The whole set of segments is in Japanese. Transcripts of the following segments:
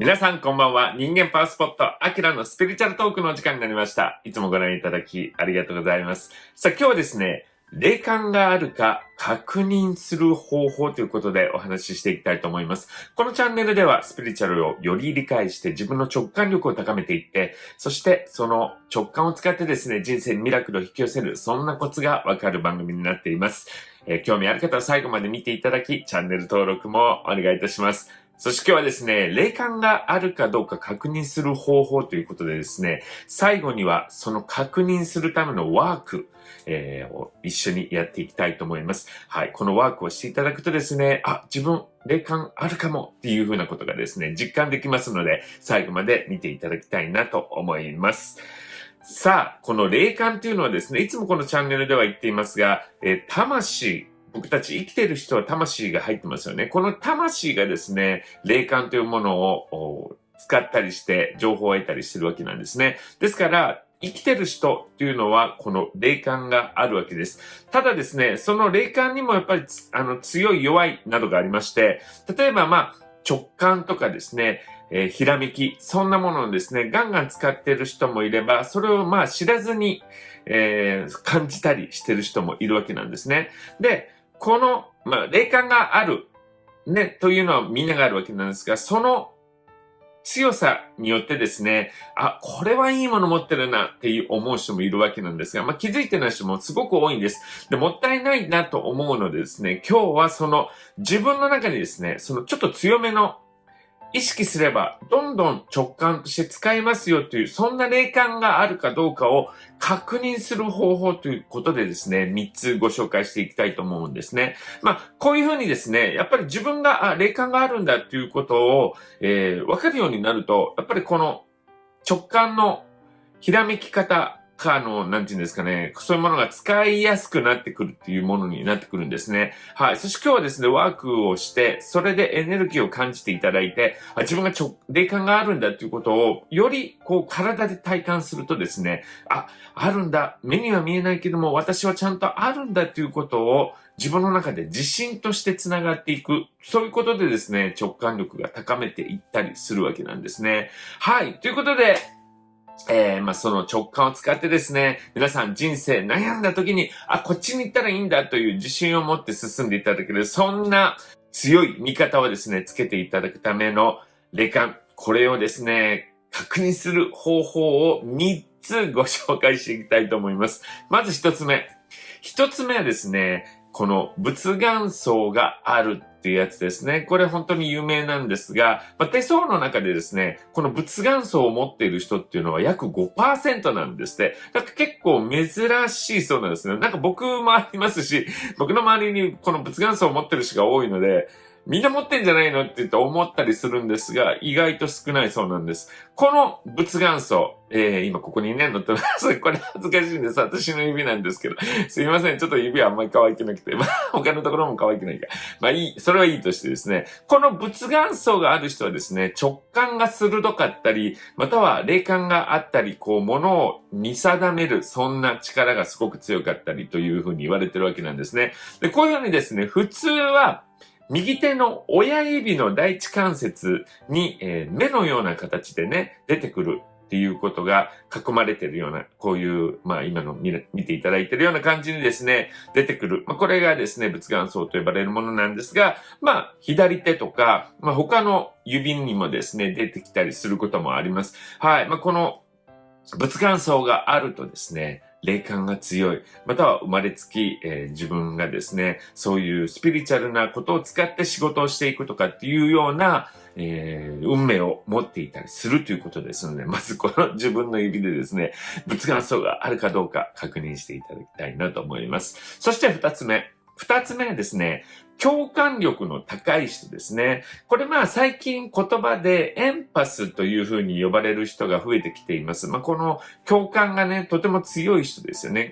皆さんこんばんは。人間パワースポット、アキラのスピリチュアルトークのお時間になりました。いつもご覧いただきありがとうございます。さあ今日はですね、霊感があるか確認する方法ということでお話ししていきたいと思います。このチャンネルではスピリチュアルをより理解して自分の直感力を高めていって、そしてその直感を使ってですね、人生にミラクルを引き寄せる、そんなコツがわかる番組になっています。興味ある方は最後まで見ていただき、チャンネル登録もお願いいたします。そして今日はですね、霊感があるかどうか確認する方法ということでですね、最後にはその確認するためのワーク、を一緒にやっていきたいと思います。はい、このワークをしていただくとですね、自分霊感あるかもっていう風なことがですね、実感できますので、最後まで見ていただきたいなと思います。さあ、この霊感というのはですね、いつもこのチャンネルでは言っていますが、魂、僕たち生きている人は魂が入ってますよね。この魂がですね、霊感というものを使ったりして情報を得たりしてるわけなんですね。ですから、生きてる人っていうのはこの霊感があるわけです。ただですね、その霊感にもやっぱり強い弱いなどがありまして、例えば直感とかですね、ひらめき、そんなものをですね、ガンガン使っている人もいれば、それを知らずに、感じたりしてる人もいるわけなんですね。で、この、霊感がある、ね、というのはみんながあるわけなんですが、その強さによってですね、これはいいもの持ってるなって思う人もいるわけなんですが、気づいてない人もすごく多いんです。で、もったいないなと思うのでですね、今日はその自分の中にですね、そのちょっと強めの意識すればどんどん直感として使えますよという、そんな霊感があるかどうかを確認する方法ということでですね、3つご紹介していきたいと思うんですね。こういうふうにですね、やっぱり自分が霊感があるんだということを、分かるようになると、やっぱりこの直感のひらめき方なんていうんですかね、そういうものが使いやすくなってくるっていうものになってくるんですね。はい。そして今日はですね、ワークをして、それでエネルギーを感じていただいて、自分が霊感があるんだということを、より体で体感するとですね、あるんだ。目には見えないけども、私はちゃんとあるんだということを、自分の中で自信としてつながっていく。そういうことでですね、直感力が高めていったりするわけなんですね。はい。ということで、その直感を使ってですね、皆さん人生悩んだ時に、こっちに行ったらいいんだという自信を持って進んでいただける、そんな強い見方をですね、つけていただくための霊感、これをですね、確認する方法を3つご紹介していきたいと思います。まず1つ目。1つ目はですね、この仏願層があるっていうやつですね。これ本当に有名なんですが、手相の中でですね、この仏願層を持っている人っていうのは約 5% なんですって。だから結構珍しいそうなんですね。僕もありますし、僕の周りにこの仏願層を持ってる人が多いので、みんな持ってんじゃないのって言って思ったりするんですが、意外と少ないそうなんです。この仏願層、今ここにね、載ってます。これ恥ずかしいんです。私の指なんですけど。すいません。ちょっと指はあんまり可愛くなくて。他のところも可愛くないから。いい。それはいいとしてですね。この仏願層がある人はですね、直感が鋭かったり、または霊感があったり、物を見定める、そんな力がすごく強かったりというふうに言われてるわけなんですね。で、こういうふうにですね、普通は、右手の親指の第一関節に、目のような形でね、出てくるっていうことが囲まれているような、こういう、今の見ていただいているような感じにですね、出てくる。これがですね、仏願層と呼ばれるものなんですが、左手とか、他の指にもですね、出てきたりすることもあります。はい。この仏願層があるとですね、霊感が強い。または生まれつき、自分がですね、そういうスピリチュアルなことを使って仕事をしていくとかっていうような、運命を持っていたりするということですので、まずこの自分の指でですね、仏願層があるかどうか確認していただきたいなと思います。そして二つ目はですね、共感力の高い人ですね。これ最近言葉でエンパスというふうに呼ばれる人が増えてきています。この共感がね、とても強い人ですよね。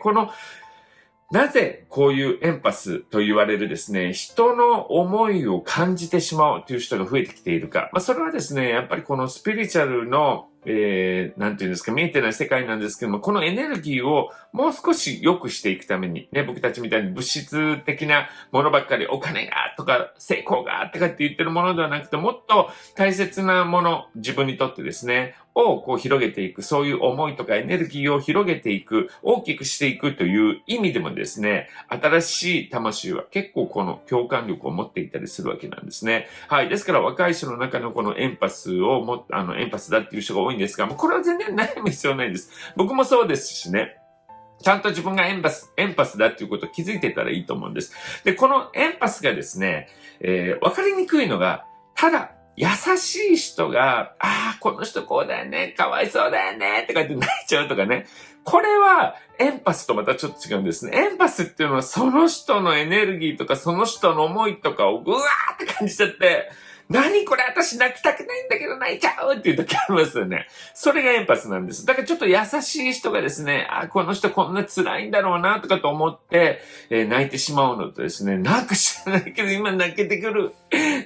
なぜこういうエンパスと言われるですね、人の思いを感じてしまうという人が増えてきているか。それはですね、やっぱりこのスピリチュアルのなんていうんですか、見えてない世界なんですけども、このエネルギーをもう少し良くしていくために、ね、僕たちみたいに物質的なものばっかり、お金がとか、成功がとかって言ってるものではなくて、もっと大切なもの、自分にとってですね、をこう広げていく、そういう思いとかエネルギーを広げていく、大きくしていくという意味でもですね、新しい魂は結構この共感力を持っていたりするわけなんですね。はい。ですから若い人の中のこのエンパスをエンパスだっていう人が多いんですが、もうこれは全然悩む必要ないんです。僕もそうですしね。ちゃんと自分がエンパスだっていうことを気づいてたらいいと思うんです。で、このエンパスがですね、わかりにくいのが、ただ、優しい人が、この人こうだよね、かわいそうだよね、とかって泣いちゃうとかね。これは、エンパスとまたちょっと違うんですね。エンパスっていうのは、その人のエネルギーとか、その人の思いとかをぐわーって感じちゃって、何これ私泣きたくないんだけど泣いちゃうっていう時ありますよね。それがエンパスなんです。だからちょっと優しい人がですね、この人こんな辛いんだろうなとかと思って、泣いてしまうのとですね、なんか知らないけど今泣けてくる。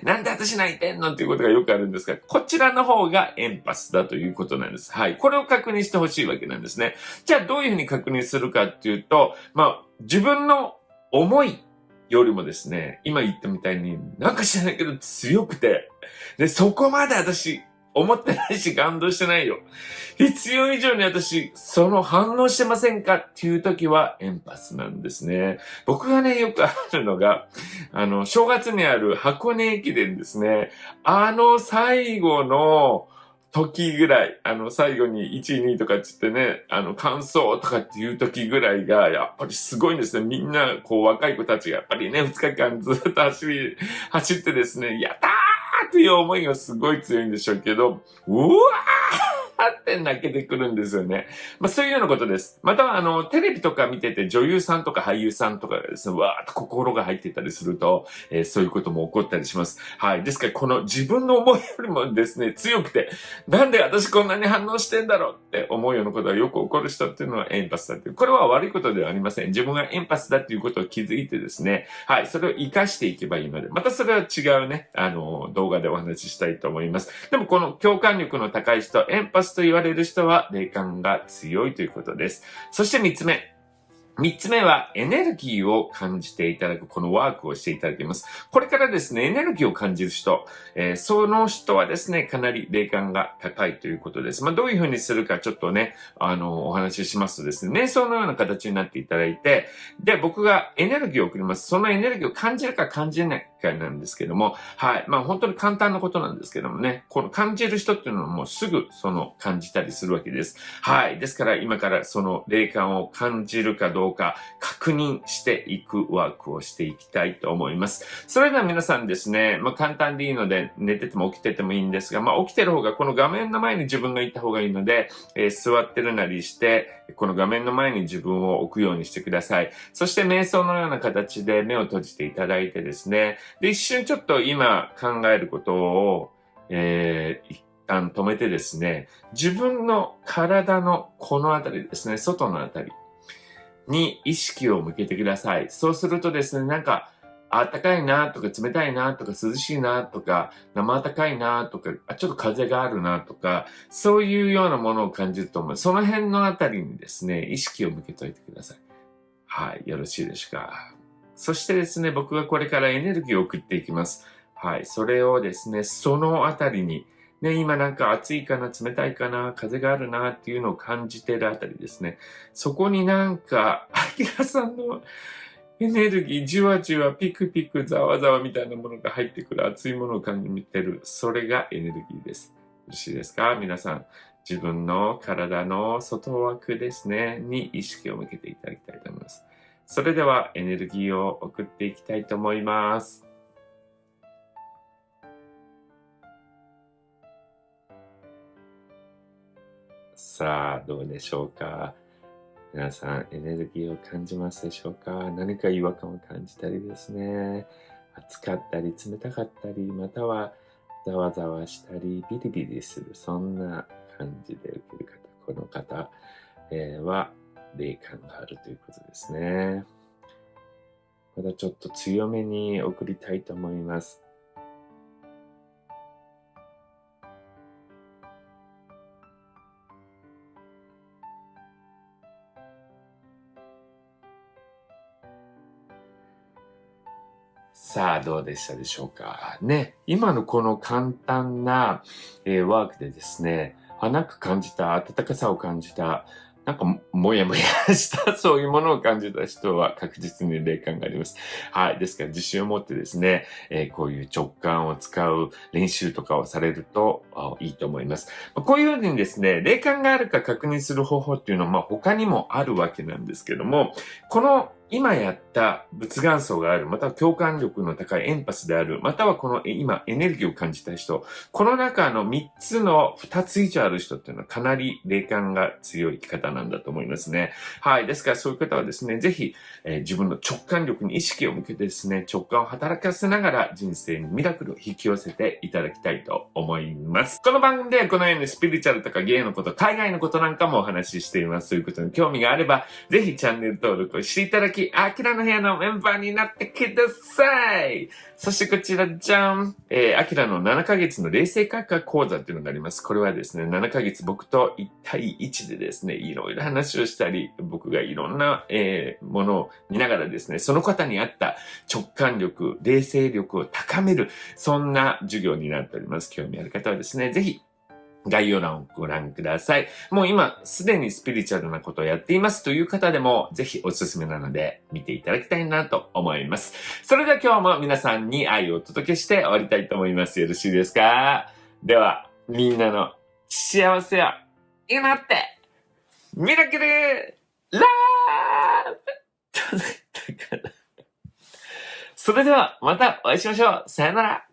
なんで私泣いてんのっていうことがよくあるんですが、こちらの方がエンパスだということなんです。はい。これを確認してほしいわけなんですね。じゃあどういうふうに確認するかっていうと、自分の思いよりもですね、今言ったみたいになんか知らないけど強くて、で、そこまで私思ってないし感動してないよ。必要以上に私、その反応してませんかっていう時はエンパスなんですね。僕がね、よくあるのが、正月にある箱根駅伝ですね。最後の時ぐらい、最後に1位、2位とかって言ってね、感想とかっていう時ぐらいが、やっぱりすごいんですね。みんな、こう、若い子たちがやっぱりね、2日間ずっと走ってですね、やったーっていう思いがすごい強いんでしょうけど、うわーって泣けてくるんですよね。そういうようなことです。または、テレビとか見てて女優さんとか俳優さんとかがですね、わーっと心が入っていたりすると、そういうことも起こったりします。はい。ですから、この自分の思いよりもですね、強くて、なんで私こんなに反応してんだろうって思うようなことがよく起こる人っていうのはエンパスだっていう。これは悪いことではありません。自分がエンパスだっていうことを気づいてですね、はい。それを活かしていけばいいので、またそれは違うね、動画でお話ししたいと思います。でもこの共感力の高い人、エンパスと言われる人は霊感が強いということです。そして3つ目。3つ目はエネルギーを感じていただく、このワークをしていただきます。これからですね、エネルギーを感じる人、その人はですね、かなり霊感が高いということです。どういうふうにするかちょっとね、お話ししますとですね、瞑想のような形になっていただいて、で、僕がエネルギーを送ります。そのエネルギーを感じるか感じないかなんですけども、はい。本当に簡単なことなんですけどもね、この感じる人っていうのはもうすぐ感じたりするわけです。はい。ですから今からその霊感を感じるかどうか確認していくワークをしていきたいと思います。それでは皆さんですね、簡単でいいので寝てても起きててもいいんですが、起きてる方がこの画面の前に自分がいた方がいいので、座ってるなりして、この画面の前に自分を置くようにしてください。そして瞑想のような形で目を閉じていただいてですね、で、一瞬ちょっと今考えることを、一旦止めてですね、自分の体のこのあたりですね、外のあたりに意識を向けてください。そうするとですね、暖かいなとか冷たいなとか涼しいなとか生暖かいなとかちょっと風があるなとかそういうようなものを感じると思う。その辺のあたりにですね、意識を向けといてください。はい、よろしいでしょうか。そしてですね、僕がこれからエネルギーを送っていきます。はい、それをですね、そのあたりにね、今暑いかな、冷たいかな、風があるなっていうのを感じてるあたりですね。そこにアキラさんのエネルギー、じわじわ、ピクピク、ざわざわみたいなものが入ってくる、熱いものを感じてる。それがエネルギーです。よろしいですか皆さん。自分の体の外枠ですね、に意識を向けていただきたいと思います。それではエネルギーを送っていきたいと思います。さあ、どうでしょうか。皆さん、エネルギーを感じますでしょうか。何か違和感を感じたりですね。暑かったり、冷たかったり、またはざわざわしたり、ビリビリする、そんな感じで受ける方、この方、は霊感があるということですね。またちょっと強めに送りたいと思います。さあ、どうでしたでしょうかね。今のこの簡単な、ワークでですね、なんか感じた、温かさを感じた、なんかもやもやしたそういうものを感じた人は確実に霊感があります。はい。ですから自信を持ってですね、こういう直感を使う練習とかをされるといいと思います。こういうふうにですね、霊感があるか確認する方法っていうのは他にもあるわけなんですけども、この今やった物元素がある、または共感力の高いエンパスである、またはこの今エネルギーを感じた人、この中の3つの2つ以上ある人っていうのはかなり霊感が強い方なんだと思いますね。はい。ですからそういう方はですね、ぜひ、自分の直感力に意識を向けてですね、直感を働かせながら人生にミラクルを引き寄せていただきたいと思います。この番組ではこのようにスピリチュアルとか芸のこと、海外のことなんかもお話ししています。そういうことに興味があれば、ぜひチャンネル登録をしていただき、アキラの部屋のメンバーになってください。そしてこちら、じゃん。アキラの7ヶ月の霊性開花講座っていうのがあります。これはですね、7ヶ月僕と1対1でですね、いろいろ話をしたり、僕がいろんな、ものを見ながらですね、その方に合った直感力、霊性力を高める、そんな授業になっております。興味ある方はですね、ぜひ、概要欄をご覧ください。もう今、すでにスピリチュアルなことをやっていますという方でも、ぜひおすすめなので、見ていただきたいなと思います。それでは今日も皆さんに愛をお届けして終わりたいと思います。よろしいですか？では、みんなの幸せを祈って、ミラクルラブそれではまたお会いしましょう。さよなら。